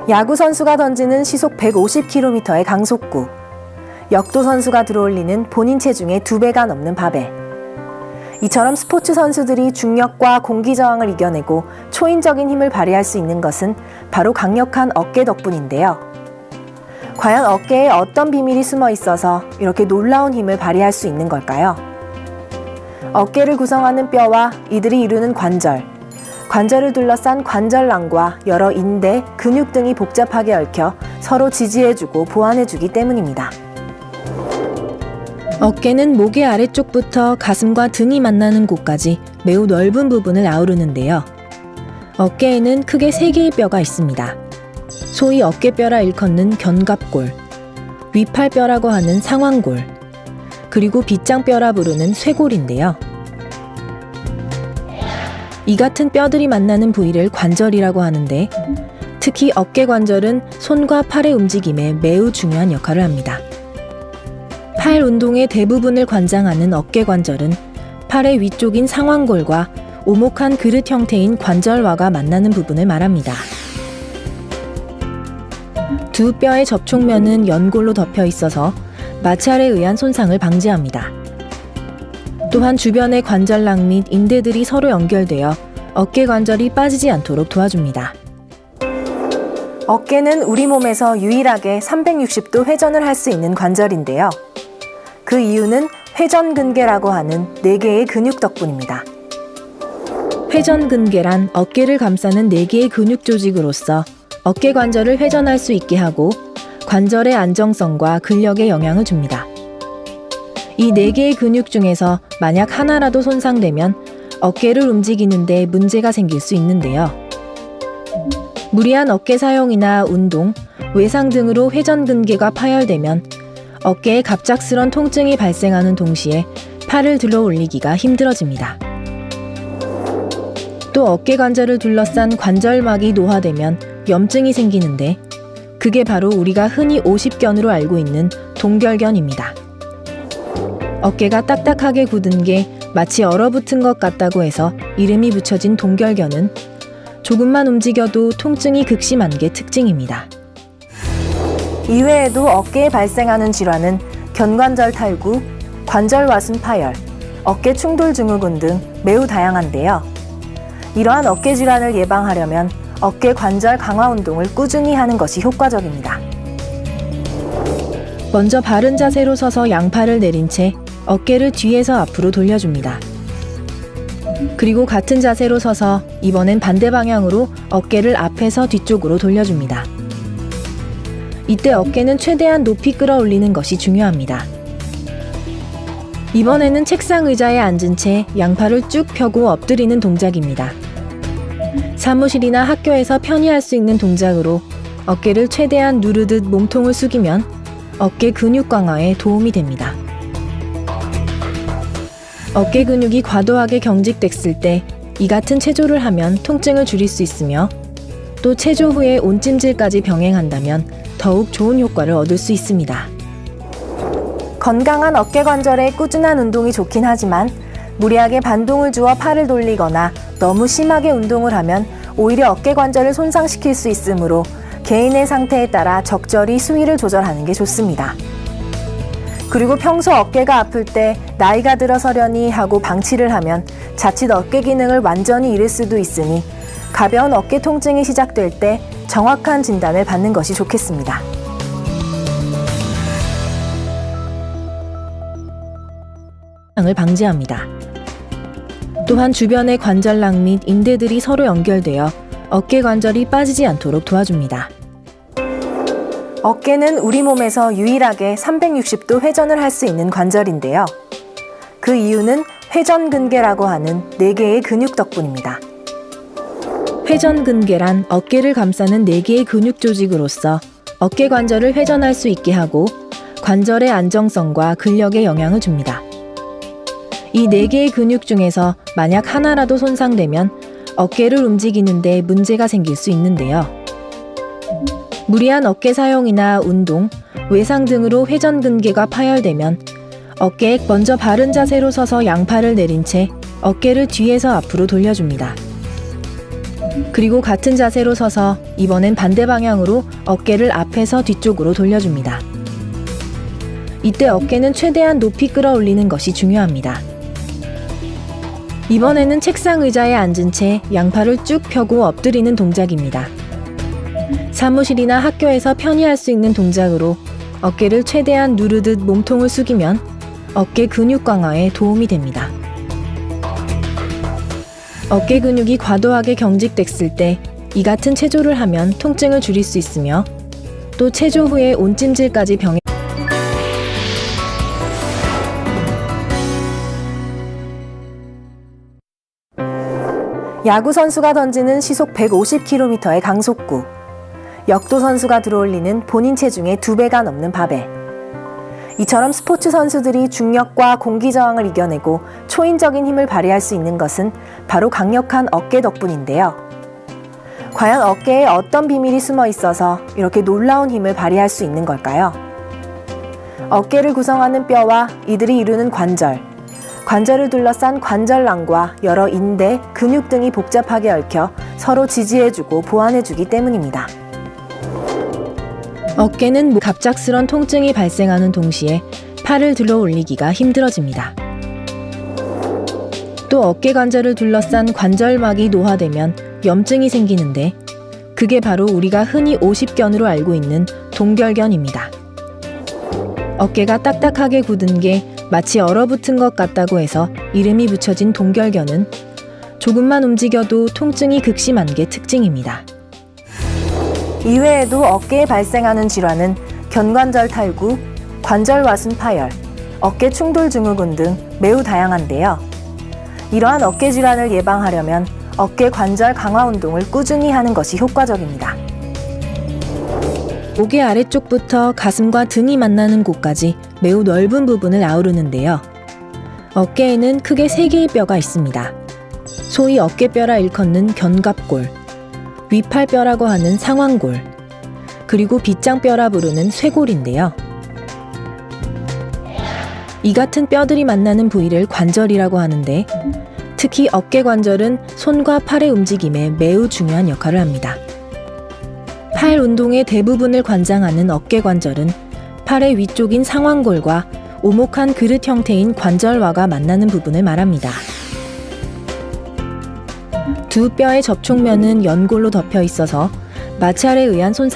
야구 선수가 던지는 시속 150km의 강속구, 역도 선수가 들어올리는 본인 체중의 2배가 넘는 바벨. 이처럼 스포츠 선수들이 중력과 공기 저항을 이겨내고 초인적인 힘을 발휘할 수 있는 것은 바로 강력한 어깨 덕분인데요. 과연 어깨에 어떤 비밀이 숨어 있어서 이렇게 놀라운 힘을 발휘할 수 있는 걸까요? 어깨를 구성하는 뼈와 이들이 이루는 관절, 관절을 둘러싼 관절낭과 여러 인대, 근육 등이 복잡하게 얽혀 서로 지지해주고 보완해주기 때문입니다. 어깨는 목의 아래쪽부터 가슴과 등이 만나는 곳까지 매우 넓은 부분을 아우르는데요. 어깨에는 크게 3개의 뼈가 있습니다. 소위 어깨뼈라 일컫는 견갑골, 위팔뼈라고 하는 상완골, 그리고 빗장뼈라 부르는 쇄골인데요. 이 같은 뼈들이 만나는 부위를 관절이라고 하는데, 특히 어깨 관절은 손과 팔의 움직임에 매우 중요한 역할을 합니다. 팔 운동의 대부분을 관장하는 어깨 관절은 팔의 위쪽인 상완골과 오목한 그릇 형태인 관절와가 만나는 부분을 말합니다. 두 뼈의 접촉면은 연골로 덮여 있어서 마찰에 의한 손상을 방지합니다. 또한 주변의 관절낭 및 인대들이 서로 연결되어 어깨 관절이 빠지지 않도록 도와줍니다. 어깨는 우리 몸에서 유일하게 360도 회전을 할 수 있는 관절인데요. 그 이유는 회전근개라고 하는 4개의 근육 덕분입니다. 회전근개란 어깨를 감싸는 4개의 근육 조직으로서 어깨 관절을 회전할 수 있게 하고 관절의 안정성과 근력에 영향을 줍니다. 이 4개의 근육 중에서 만약 하나라도 손상되면 어깨를 움직이는데 문제가 생길 수 있는데요. 무리한 어깨 사용이나 운동, 외상 등으로 회전근개가 파열되면 어깨에 갑작스런 통증이 발생하는 동시에 팔을 들어 올리기가 힘들어집니다. 또 어깨 관절을 둘러싼 관절막이 노화되면 염증이 생기는데, 그게 바로 우리가 흔히 오십견으로 알고 있는 동결견입니다. 어깨가 딱딱하게 굳은 게 마치 얼어붙은 것 같다고 해서 이름이 붙여진 동결견은 조금만 움직여도 통증이 극심한 게 특징입니다. 이외에도 어깨에 발생하는 질환은 견관절 탈구, 관절 와순 파열, 어깨 충돌 증후군 등 매우 다양한데요. 이러한 어깨 질환을 예방하려면 어깨 관절 강화 운동을 꾸준히 하는 것이 효과적입니다. 먼저 바른 자세로 서서 양팔을 내린 채 어깨를 뒤에서 앞으로 돌려줍니다. 그리고 같은 자세로 서서 이번엔 반대 방향으로 어깨를 앞에서 뒤쪽으로 돌려줍니다. 이때 어깨는 최대한 높이 끌어올리는 것이 중요합니다. 이번에는 책상 의자에 앉은 채 양팔을 쭉 펴고 엎드리는 동작입니다. 사무실이나 학교에서 편히 할 수 있는 동작으로 어깨를 최대한 누르듯 몸통을 숙이면 어깨 근육 강화에 도움이 됩니다. 어깨 근육이 과도하게 경직됐을 때 이 같은 체조를 하면 통증을 줄일 수 있으며, 또 체조 후에 온찜질까지 병행한다면 더욱 좋은 효과를 얻을 수 있습니다. 건강한 어깨 관절에 꾸준한 운동이 좋긴 하지만 무리하게 반동을 주어 팔을 돌리거나 너무 심하게 운동을 하면 오히려 어깨 관절을 손상시킬 수 있으므로 개인의 상태에 따라 적절히 수위를 조절하는 게 좋습니다. 그리고 평소 어깨가 아플 때 나이가 들어서려니 하고 방치를 하면 자칫 어깨 기능을 완전히 잃을 수도 있으니 가벼운 어깨 통증이 시작될 때 정확한 진단을 받는 것이 좋겠습니다. 을 방지합니다. 또한 주변의 관절낭 및 인대들이 서로 연결되어 어깨 관절이 빠지지 않도록 도와줍니다. 어깨는 우리 몸에서 유일하게 360도 회전을 할 수 있는 관절인데요. 그 이유는 회전근개라고 하는 4개의 근육 덕분입니다. 회전근개란 어깨를 감싸는 4개의 근육 조직으로서 어깨 관절을 회전할 수 있게 하고 관절의 안정성과 근력에 영향을 줍니다. 이 4개의 근육 중에서 만약 하나라도 손상되면 어깨를 움직이는데 문제가 생길 수 있는데요. 무리한 어깨 사용이나 운동, 외상 등으로 회전근개가 파열되면 어깨에 먼저 바른 자세로 서서 양팔을 내린 채 어깨를 뒤에서 앞으로 돌려줍니다. 그리고 같은 자세로 서서 이번엔 반대 방향으로 어깨를 앞에서 뒤쪽으로 돌려줍니다. 이때 어깨는 최대한 높이 끌어올리는 것이 중요합니다. 이번에는 책상 의자에 앉은 채 양팔을 쭉 펴고 엎드리는 동작입니다. 사무실이나 학교에서 편히 할 수 있는 동작으로 어깨를 최대한 누르듯 몸통을 숙이면 어깨 근육 강화에 도움이 됩니다. 어깨 근육이 과도하게 경직됐을 때 이 같은 체조를 하면 통증을 줄일 수 있으며 또 체조 후에 온찜질까지 병에 야구 선수가 던지는 시속 150km의 강속구, 역도 선수가 들어올리는 본인 체중의 2배가 넘는 바벨. 이처럼 스포츠 선수들이 중력과 공기 저항을 이겨내고 초인적인 힘을 발휘할 수 있는 것은 바로 강력한 어깨 덕분인데요. 과연 어깨에 어떤 비밀이 숨어 있어서 이렇게 놀라운 힘을 발휘할 수 있는 걸까요? 어깨를 구성하는 뼈와 이들이 이루는 관절, 관절을 둘러싼 관절낭과 여러 인대, 근육 등이 복잡하게 얽혀 서로 지지해주고 보완해주기 때문입니다. 어깨는 갑작스런 통증이 발생하는 동시에 팔을 들어 올리기가 힘들어집니다. 또 어깨 관절을 둘러싼 관절막이 노화되면 염증이 생기는데 그게 바로 우리가 흔히 오십견으로 알고 있는 동결견입니다. 어깨가 딱딱하게 굳은 게 마치 얼어붙은 것 같다고 해서 이름이 붙여진 동결견은 조금만 움직여도 통증이 극심한 게 특징입니다. 이외에도 어깨에 발생하는 질환은 견관절 탈구, 관절 와순 파열, 어깨 충돌 증후군 등 매우 다양한데요. 이러한 어깨 질환을 예방하려면 어깨 관절 강화 운동을 꾸준히 하는 것이 효과적입니다. 목의 아래쪽부터 가슴과 등이 만나는 곳까지 매우 넓은 부분을 아우르는데요. 어깨에는 크게 3개의 뼈가 있습니다. 소위 어깨뼈라 일컫는 견갑골, 위팔뼈라고 하는 상완골, 그리고 빗장뼈라 부르는 쇄골인데요. 이 같은 뼈들이 만나는 부위를 관절이라고 하는데 특히 어깨 관절은 손과 팔의 움직임에 매우 중요한 역할을 합니다. 팔 운동의 대부분을 관장하는 어깨 관절은 팔의 위쪽인 상완골과 오목한 그릇 형태인 관절와가 만나는 부분을 말합니다. 두 뼈의 접촉면은 연골로 덮여 있어서 마찰에 의한 손상